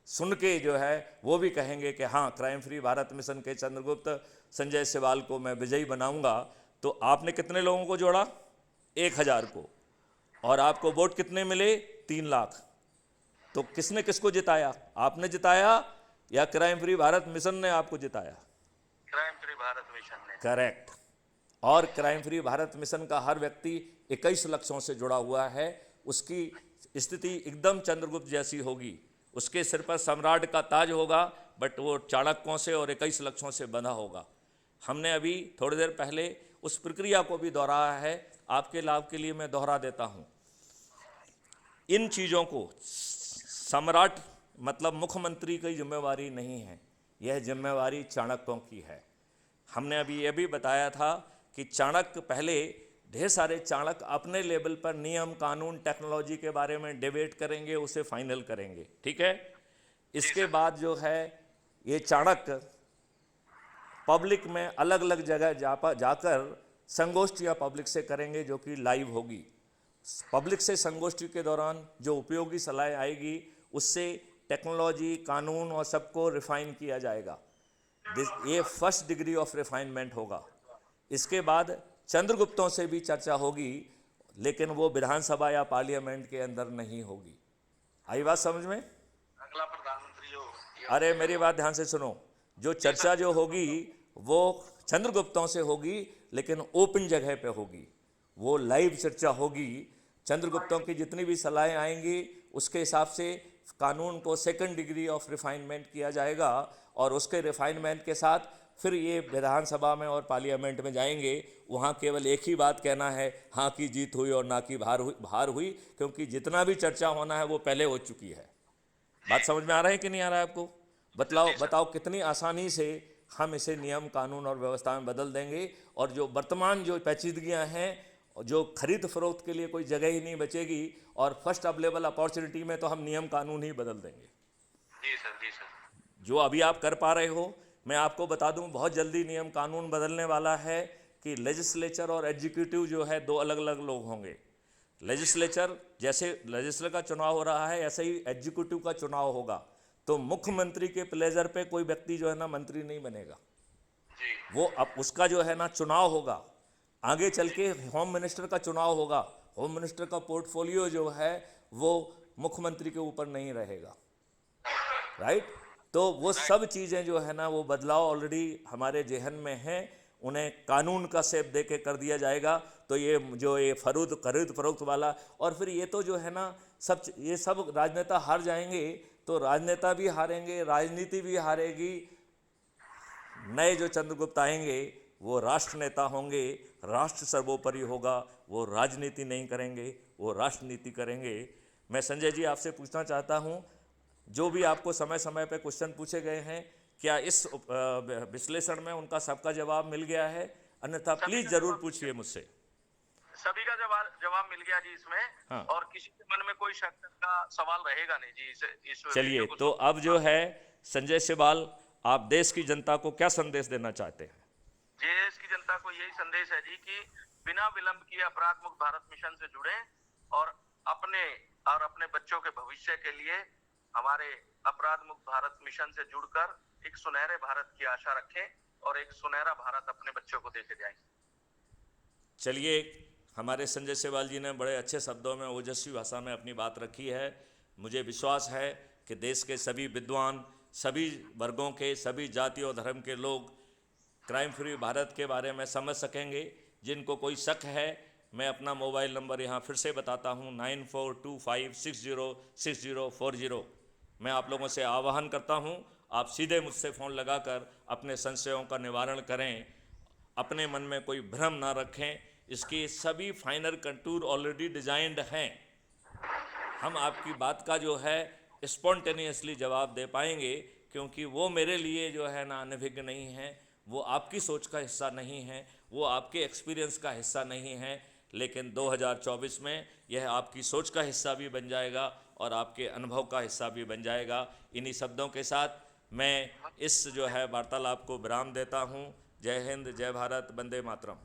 सुन के जो है वो भी कहेंगे कि हाँ, क्राइम फ्री भारत मिशन के चंद्रगुप्त संजय सिवाल को मैं विजयी बनाऊंगा। तो आपने कितने लोगों को जोड़ा? 1000 को। और आपको वोट कितने मिले? 3 लाख। तो किसने किसको जिताया? आपने जिताया या क्राइम फ्री भारत मिशन ने आपको जिताया? क्राइम फ्री भारत मिशन ने। करेक्ट। और क्राइम फ्री भारत मिशन का हर व्यक्ति 21 लक्षों से जुड़ा हुआ है। उसकी स्थिति एकदम चंद्रगुप्त जैसी होगी। उसके सिर पर सम्राट का ताज होगा, बट वो चाणक्यों से और 21 लक्षों से बंधा होगा। हमने अभी थोड़ी देर पहले उस प्रक्रिया को भी दोहराया है, आपके लाभ के लिए मैं दोहरा देता हूँ। इन चीज़ों को सम्राट मतलब मुख्यमंत्री की जिम्मेवारी नहीं है, यह जिम्मेवारी चाणक्यों की है। हमने अभी यह भी बताया था कि चाणक्य पहले ढेर सारे चाणक्य अपने लेवल पर नियम, कानून, टेक्नोलॉजी के बारे में डिबेट करेंगे, उसे फाइनल करेंगे। ठीक है? इसके बाद जो है ये चाणक्य पब्लिक में अलग अलग जगह जाकर संगोष्ठियाँ पब्लिक से करेंगे, जो कि लाइव होगी। पब्लिक से संगोष्ठी के दौरान जो उपयोगी सलाह आएगी उससे टेक्नोलॉजी, कानून और सबको रिफाइन किया जाएगा। ये फर्स्ट डिग्री ऑफ रिफाइनमेंट होगा। इसके बाद चंद्रगुप्तों से भी चर्चा होगी, लेकिन वो विधानसभा या पार्लियामेंट के अंदर नहीं होगी। आई बात समझ में? अगला प्रधानमंत्री जो, अरे मेरी बात ध्यान से सुनो। जो चर्चा जो होगी वो चंद्रगुप्तों से होगी, लेकिन ओपन जगह पे होगी। वो लाइव चर्चा होगी। चंद्रगुप्तों की जितनी भी सलाहें आएंगी उसके हिसाब से कानून को सेकंड डिग्री ऑफ रिफाइनमेंट किया जाएगा, और उसके रिफाइनमेंट के साथ फिर ये विधानसभा में और पार्लियामेंट में जाएंगे। वहाँ केवल एक ही बात कहना है, हाँ की जीत हुई और ना की हार हुई, क्योंकि जितना भी चर्चा होना है वो पहले हो चुकी है। बात समझ में आ रहा है कि नहीं आ रहा है आपको? बताओ कितनी आसानी से हम इसे नियम, कानून और व्यवस्था में बदल देंगे। और जो वर्तमान जो पेचीदगियाँ हैं, जो खरीद फरोख्त के लिए कोई जगह ही नहीं बचेगी, और फर्स्ट अवेलेबल अपॉर्चुनिटी में तो हम नियम कानून ही बदल देंगे। जी सर। जो अभी आप कर पा रहे हो, मैं आपको बता दूं, बहुत जल्दी नियम कानून बदलने वाला है कि लेजिस्लेचर और एग्जीक्यूटिव जो है 2 अलग अलग लोग होंगे। लेजिस्लेचर, जैसे लेजिस्लेचर का चुनाव हो रहा है ऐसे ही एग्जीक्यूटिव का चुनाव होगा। तो मुख्यमंत्री के प्लेजर पे कोई व्यक्ति जो है ना मंत्री नहीं बनेगा। वो अब उसका जो है ना चुनाव होगा। आगे चल के होम मिनिस्टर का चुनाव होगा। होम मिनिस्टर का पोर्टफोलियो जो है वो मुख्यमंत्री के ऊपर नहीं रहेगा। राइट? तो वो सब चीज़ें जो है ना, वो बदलाव ऑलरेडी हमारे जहन में हैं। उन्हें कानून का शेप दे के कर दिया जाएगा। तो ये जो ये खरीद फरोख्त वाला, और फिर ये तो जो है ना ये सब राजनेता हार जाएंगे, तो राजनेता भी हारेंगे, राजनीति भी हारेगी। नए जो चंद्रगुप्त आएंगे वो राष्ट्र नेता होंगे, राष्ट्र सर्वोपरि होगा। वो राजनीति नहीं करेंगे, वो राष्ट्रनीति करेंगे। मैं संजय जी आपसे पूछना चाहता हूँ, जो भी आपको समय समय पे क्वेश्चन पूछे गए हैं, क्या इस विश्लेषण में उनका सबका जवाब मिल गया है? अन्यथा सभी प्लीज का जरूर जवाब पूछिए मुझसे। सभी का जवाब मिल गया जी इसमें। हाँ, और किसी के मन में कोई शक का सवाल रहेगा नहीं जी इस चलिए वीडियो को तो अब जो है संजय सिबाल, आप देश की जनता को क्या संदेश देना चाहते हैं? देश की जनता को यही संदेश है जी कि बिना विलंब किए अपराध मुक्त भारत मिशन से जुड़े और अपने बच्चों के भविष्य के लिए हमारे अपराध मुक्त भारत मिशन से जुड़कर एक सुनहरे भारत की आशा रखें और एक सुनहरा भारत अपने बच्चों को देके जाएं। चलिए, हमारे संजय सिबाल जी ने बड़े अच्छे शब्दों में, ओजस्वी भाषा में अपनी बात रखी है। मुझे विश्वास है कि देश के सभी विद्वान, सभी वर्गों के, सभी जाति और धर्म के लोग क्राइम फ्री भारत के बारे में समझ सकेंगे। जिनको कोई शक है, मैं अपना मोबाइल नंबर यहाँ फिर से बताता हूँ, 9425606040। मैं आप लोगों से आह्वान करता हूँ, आप सीधे मुझसे फ़ोन लगाकर अपने संशयों का निवारण करें। अपने मन में कोई भ्रम ना रखें। इसके सभी फाइनल कंटूर ऑलरेडी डिजाइंड हैं। हम आपकी बात का जो है स्पॉन्टेनियसली जवाब दे पाएंगे, क्योंकि वो मेरे लिए जो है ना अनभिज्ञ नहीं है, वो आपकी सोच का हिस्सा नहीं है, वो आपके एक्सपीरियंस का हिस्सा नहीं है। लेकिन 2024 में यह आपकी सोच का हिस्सा भी बन जाएगा और आपके अनुभव का हिस्सा भी बन जाएगा। इन्हीं शब्दों के साथ मैं इस जो है वार्तालाप को विराम देता हूँ। जय हिंद, जय भारत, वंदे मातरम।